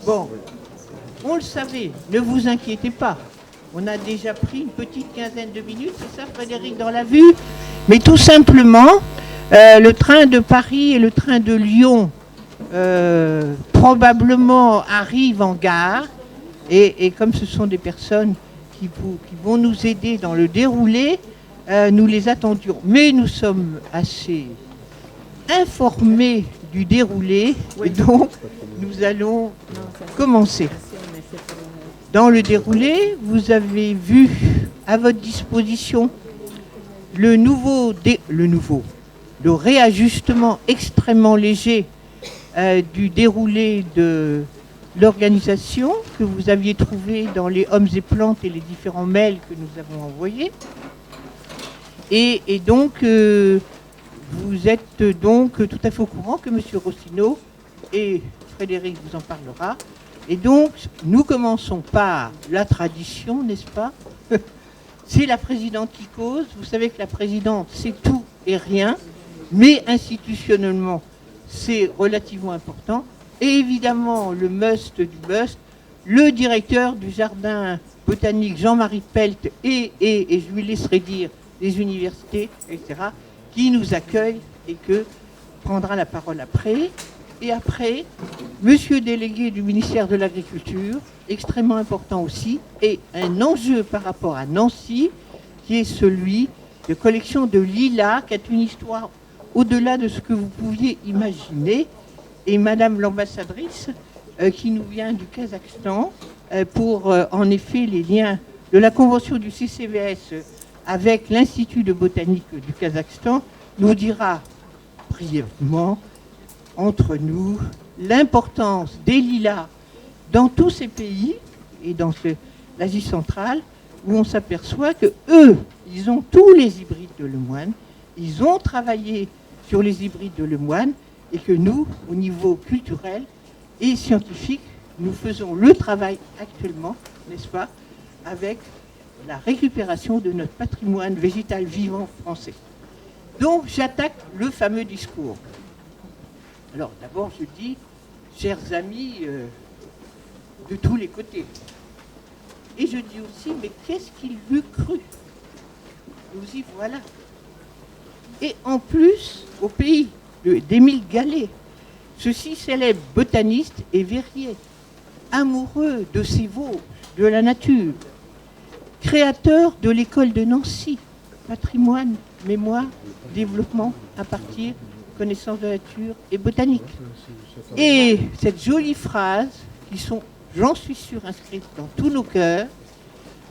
Bon, on le savait, ne vous inquiétez pas. On a déjà pris une petite quinzaine de minutes, c'est ça Frédéric, dans la vue. Mais tout simplement, le train de Paris et le train de Lyon probablement arrivent en gare. Et comme ce sont des personnes qui vont nous aider dans le déroulé, nous les attendions. Mais nous sommes assez informés du déroulé, et donc nous allons commencer. Dans le déroulé, vous avez vu à votre disposition le réajustement extrêmement léger du déroulé de l'organisation que vous aviez trouvé dans les hommes et plantes et les différents mails que nous avons envoyés. Et donc, vous êtes donc tout à fait au courant que M. Rossineau, et Frédéric vous en parlera, et donc nous commençons par la tradition, n'est-ce pas? C'est la présidente qui cause. Vous savez que la présidente, c'est tout et rien, mais institutionnellement, c'est relativement important. Et évidemment, le must du must, le directeur du jardin botanique Jean-Marie Pelt et je lui laisserai dire des universités, etc., qui nous accueille et que prendra la parole après. Et après, monsieur délégué du ministère de l'Agriculture, extrêmement important aussi, et un enjeu par rapport à Nancy, qui est celui de collection de lilas, qui a une histoire au-delà de ce que vous pouviez imaginer. Et madame l'ambassadrice, qui nous vient du Kazakhstan, pour en effet les liens de la convention du CCVS avec l'Institut de botanique du Kazakhstan, nous dira brièvement, entre nous, l'importance des lilas dans tous ces pays et dans l'Asie centrale, où on s'aperçoit que eux, ils ont tous les hybrides de lemoine, ils ont travaillé sur les hybrides de lemoine, et que nous, au niveau culturel et scientifique, nous faisons le travail actuellement, n'est-ce pas, avec la récupération de notre patrimoine végétal vivant français. Donc, j'attaque le fameux discours. Alors, d'abord, je dis, chers amis de tous les côtés, et je dis aussi, mais qu'est-ce qu'il eût cru? Nous y voilà. Et en plus, au pays d'Émile Gallé, ce si célèbre botaniste et verrier, amoureux de ses Vosges, de la nature, créateur de l'école de Nancy, patrimoine, mémoire, développement à partir connaissance de la nature et botanique. Et cette jolie phrase, qui sont, j'en suis sûr, inscrites dans tous nos cœurs,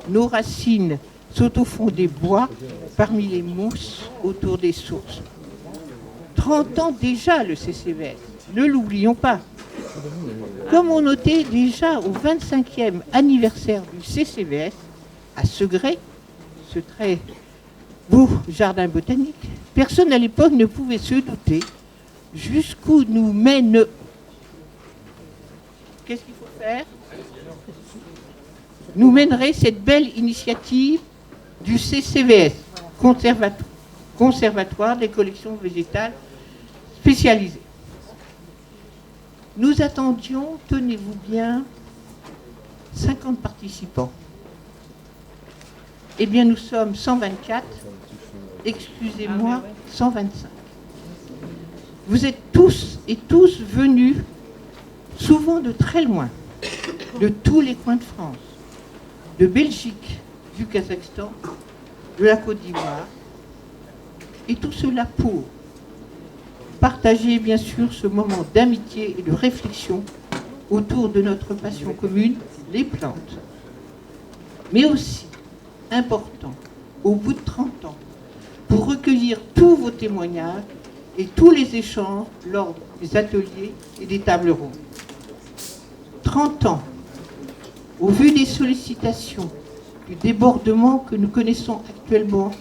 nos racines sont au fond des bois, parmi les mousses, autour des sources. 30 ans déjà le CCVS, ne l'oublions pas. Comme on notait déjà au 25e anniversaire du CCVS, à Segré, ce très beau jardin botanique, personne à l'époque ne pouvait se douter jusqu'où nous mène... Qu'est-ce qu'il faut faire? Nous mènerait cette belle initiative du CCVS, Conservatoire des collections végétales spécialisées. Nous attendions, tenez-vous bien, 50 participants. Eh bien, nous sommes 124, excusez-moi, 125. Vous êtes tous et tous venus, souvent de très loin, de tous les coins de France, de Belgique, du Kazakhstan, de la Côte d'Ivoire, et tout cela pour partager bien sûr ce moment d'amitié et de réflexion autour de notre passion commune, les plantes. Mais aussi, important, au bout de 30 ans, pour recueillir tous vos témoignages et tous les échanges lors des ateliers et des tables rondes. 30 ans, au vu des sollicitations, du débordement que nous connaissons actuellement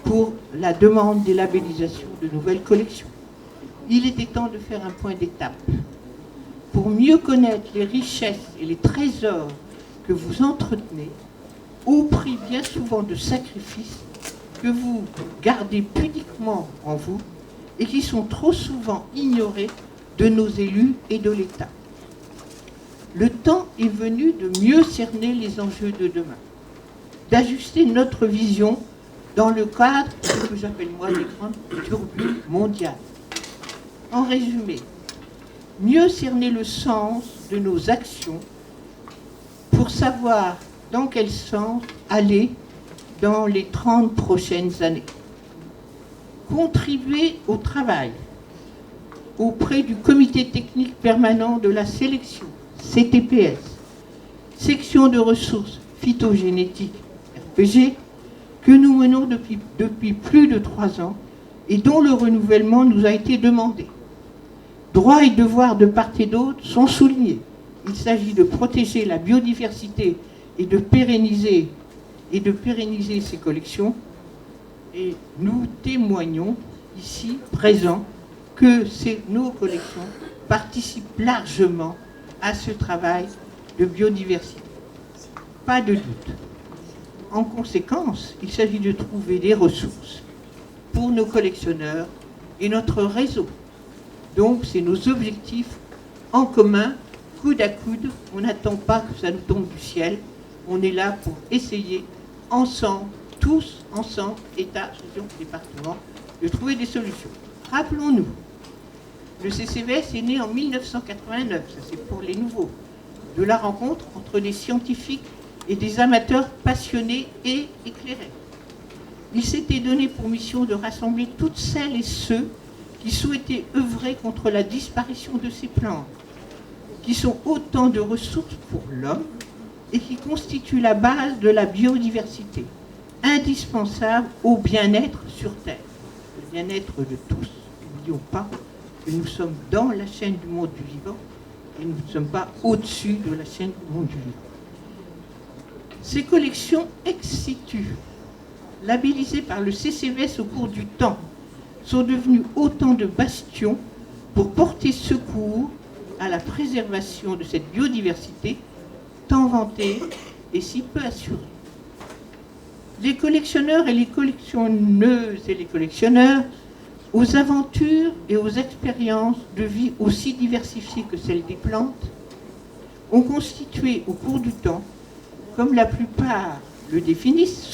pour la demande des labellisations de nouvelles collections, il était temps de faire un point d'étape pour mieux connaître les richesses et les trésors que vous entretenez au prix bien souvent de sacrifices que vous gardez pudiquement en vous et qui sont trop souvent ignorés de nos élus et de l'État. Le temps est venu de mieux cerner les enjeux de demain, d'ajuster notre vision dans le cadre de ce que j'appelle moi les grandes turbules mondiales. En résumé, mieux cerner le sens de nos actions pour savoir dans quel sens aller dans les 30 prochaines années. Contribuer au travail auprès du comité technique permanent de la sélection, CTPS, section de ressources phytogénétiques, RPG, que nous menons depuis plus de 3 ans et dont le renouvellement nous a été demandé. Droits et devoirs de part et d'autre sont soulignés. Il s'agit de protéger la biodiversité et de pérenniser ces collections. Et nous témoignons ici, présents, que nos collections participent largement à ce travail de biodiversité. Pas de doute. En conséquence, il s'agit de trouver des ressources pour nos collectionneurs et notre réseau. Donc, c'est nos objectifs en commun, coude à coude. On n'attend pas que ça nous tombe du ciel. On est là pour essayer ensemble, tous ensemble, État, région, département, de trouver des solutions. Rappelons-nous, le CCVS est né en 1989, ça c'est pour les nouveaux, de la rencontre entre des scientifiques et des amateurs passionnés et éclairés. Il s'était donné pour mission de rassembler toutes celles et ceux qui souhaitaient œuvrer contre la disparition de ces plantes, qui sont autant de ressources pour l'homme et qui constituent la base de la biodiversité, indispensable au bien-être sur Terre, le bien-être de tous. N'oublions pas que nous sommes dans la chaîne du monde du vivant et nous ne sommes pas au-dessus de la chaîne du monde du vivant. Ces collections ex situ, labellisées par le CCVS au cours du temps, sont devenues autant de bastions pour porter secours à la préservation de cette biodiversité tant vantée et si peu assurée. Les collectionneurs et les collectionneuses et les collectionneurs, aux aventures et aux expériences de vie aussi diversifiées que celles des plantes, ont constitué au cours du temps, comme la plupart se définissent,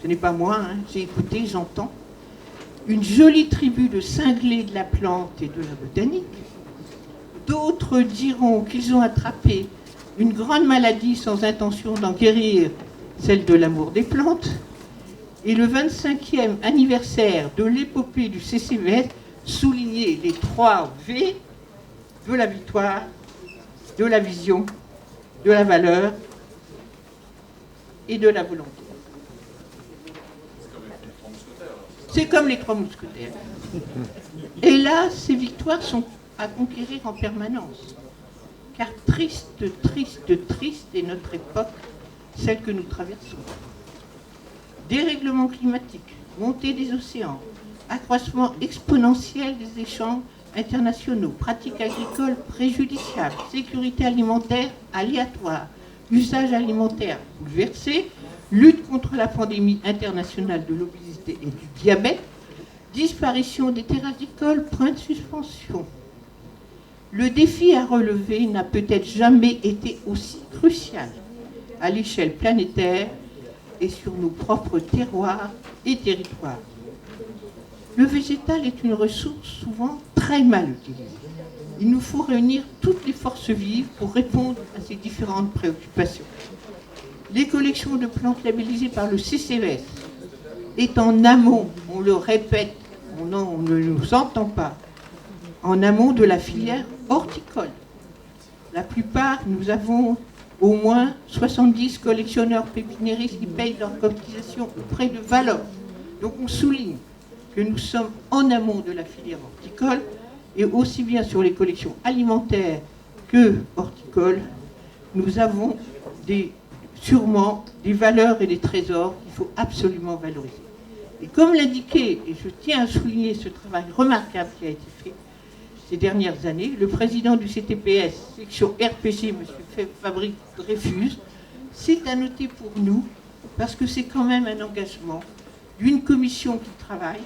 ce n'est pas moi, hein, j'ai écouté, j'entends, une jolie tribu de cinglés de la plante et de la botanique. D'autres diront qu'ils ont attrapé une grande maladie sans intention d'en guérir, celle de l'amour des plantes. Et le 25e anniversaire de l'épopée du CCVS soulignait les 3 V de la victoire, de la vision, de la valeur et de la volonté. C'est comme les 3 mousquetaires. Et là, ces victoires sont à conquérir en permanence. Car triste, triste, triste est notre époque, celle que nous traversons. Dérèglement climatique, montée des océans, accroissement exponentiel des échanges internationaux, pratiques agricoles préjudiciables, sécurité alimentaire aléatoire, usage alimentaire bouleversé, lutte contre la pandémie internationale de l'obésité et du diabète, disparition des terres agricoles, point de suspension. Le défi à relever n'a peut-être jamais été aussi crucial à l'échelle planétaire et sur nos propres terroirs et territoires. Le végétal est une ressource souvent très mal utilisée. Il nous faut réunir toutes les forces vives pour répondre à ces différentes préoccupations. Les collections de plantes labellisées par le CCVS est en amont, on le répète, on ne nous entend pas, en amont de la filière horticole. La plupart, nous avons au moins 70 collectionneurs pépiniéristes qui payent leur cotisation auprès de Valor. Donc on souligne que nous sommes en amont de la filière horticole et aussi bien sur les collections alimentaires que horticoles, nous avons sûrement des valeurs et des trésors qu'il faut absolument valoriser. Et comme l'indiquait, et je tiens à souligner ce travail remarquable qui a été fait ces dernières années, le président du CTPS, section RPG, M. Fabrice Dreyfus, c'est à noter pour nous, parce que c'est quand même un engagement d'une commission qui travaille,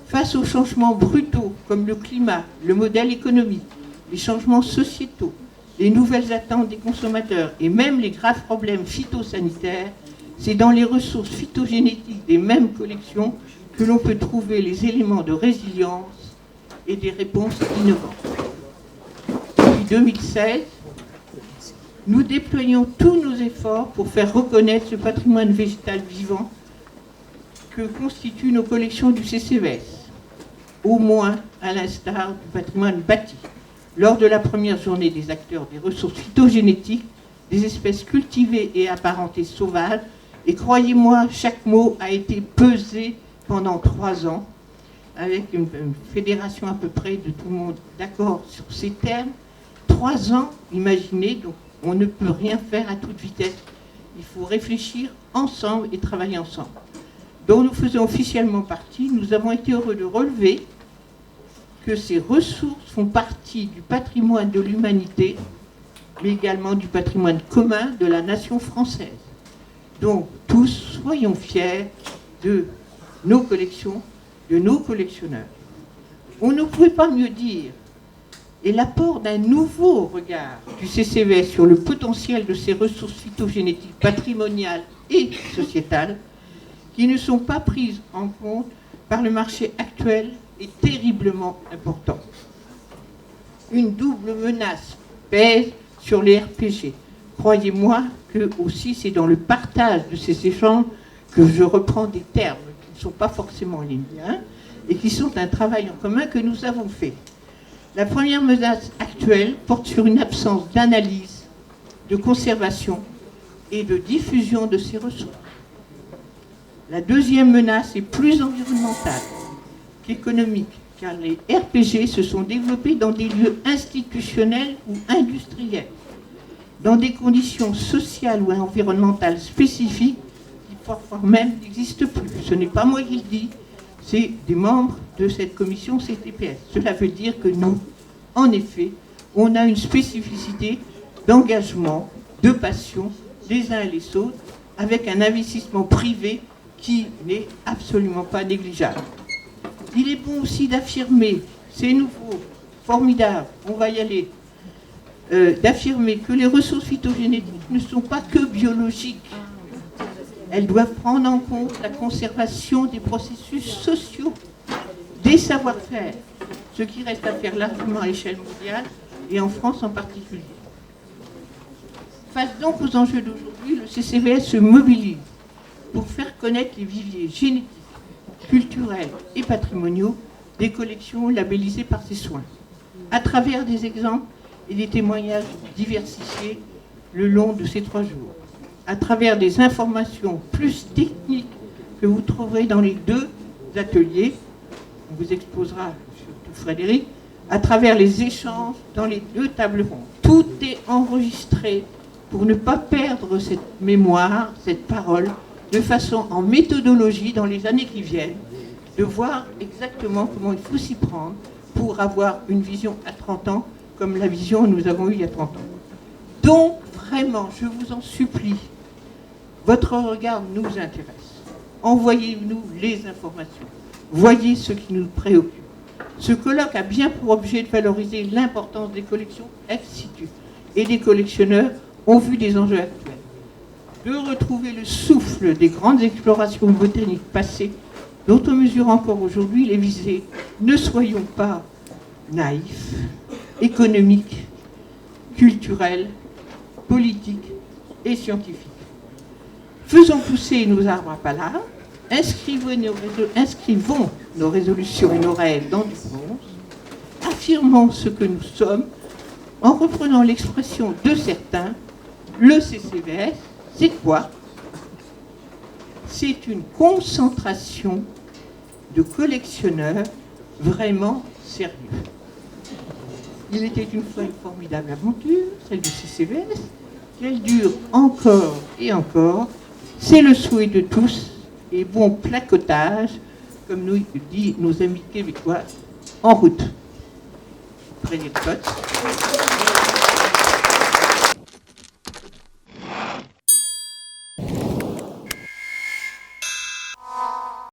Face aux changements brutaux comme le climat, le modèle économique, les changements sociétaux, les nouvelles attentes des consommateurs et même les graves problèmes phytosanitaires, c'est dans les ressources phytogénétiques des mêmes collections que l'on peut trouver les éléments de résilience et des réponses innovantes. Depuis 2016, nous déployons tous nos efforts pour faire reconnaître ce patrimoine végétal vivant que constituent nos collections du CCVS, au moins à l'instar du patrimoine bâti. Lors de la première journée des acteurs des ressources phytogénétiques, des espèces cultivées et apparentées sauvages, et croyez-moi, chaque mot a été pesé pendant 3 ans, avec une fédération à peu près de tout le monde d'accord sur ces termes. 3 ans, imaginez, donc on ne peut rien faire à toute vitesse. Il faut réfléchir ensemble et travailler ensemble. Dont nous faisons officiellement partie, nous avons été heureux de relever que ces ressources font partie du patrimoine de l'humanité, mais également du patrimoine commun de la nation française. Donc, tous, soyons fiers de nos collections, de nos collectionneurs. On ne pouvait pas mieux dire, et l'apport d'un nouveau regard du CCVS sur le potentiel de ces ressources phytogénétiques patrimoniales et sociétales, qui ne sont pas prises en compte par le marché actuel, est terriblement important. Une double menace pèse sur les RPG. Croyez-moi que aussi c'est dans le partage de ces échanges que je reprends des termes qui ne sont pas forcément les miens et qui sont un travail en commun que nous avons fait. La première menace actuelle porte sur une absence d'analyse, de conservation et de diffusion de ces ressources. La deuxième menace est plus environnementale qu'économique, car les RPG se sont développés dans des lieux institutionnels ou industriels, dans des conditions sociales ou environnementales spécifiques qui parfois même n'existent plus. Ce n'est pas moi qui le dis, c'est des membres de cette commission CTPS. Cela veut dire que nous, en effet, on a une spécificité d'engagement, de passion, les uns et les autres, avec un investissement privé qui n'est absolument pas négligeable. Il est bon aussi d'affirmer, c'est nouveau, formidable, on va y aller, d'affirmer que les ressources phytogénétiques ne sont pas que biologiques. Elles doivent prendre en compte la conservation des processus sociaux, des savoir-faire, ce qui reste à faire largement à l'échelle mondiale et en France en particulier. Face donc aux enjeux d'aujourd'hui, le CCVS se mobilise pour faire connaître les viviers génétiques, culturels et patrimoniaux des collections labellisées par ces soins, à travers des exemples et des témoignages diversifiés le long de ces 3 jours, à travers des informations plus techniques que vous trouverez dans les 2 ateliers, on vous exposera surtout Frédéric, à travers les échanges dans les 2 tables rondes. Tout est enregistré pour ne pas perdre cette mémoire, cette parole, de façon en méthodologie dans les années qui viennent, de voir exactement comment il faut s'y prendre pour avoir une vision à 30 ans comme la vision que nous avons eue il y a 30 ans. Donc, vraiment, je vous en supplie, votre regard nous intéresse. Envoyez-nous les informations. Voyez ce qui nous préoccupe. Ce colloque a bien pour objet de valoriser l'importance des collections ex situ et des collectionneurs ont vu des enjeux actuels. De retrouver le souffle des grandes explorations botaniques passées, dont on mesure encore aujourd'hui les visées. Ne soyons pas naïfs, économiques, culturels, politiques et scientifiques. Faisons pousser nos arbres à palabres, inscrivons nos résolutions et nos rêves dans du bronze, affirmons ce que nous sommes en reprenant l'expression de certains, le CCVS, c'est quoi? C'est une concentration de collectionneurs vraiment sérieux. Il était une fois une formidable aventure, celle du CCVS, qu'elle dure encore et encore. C'est le souhait de tous et bon placotage, comme nous disent nos amis québécois, en route. Frédéric Cotte.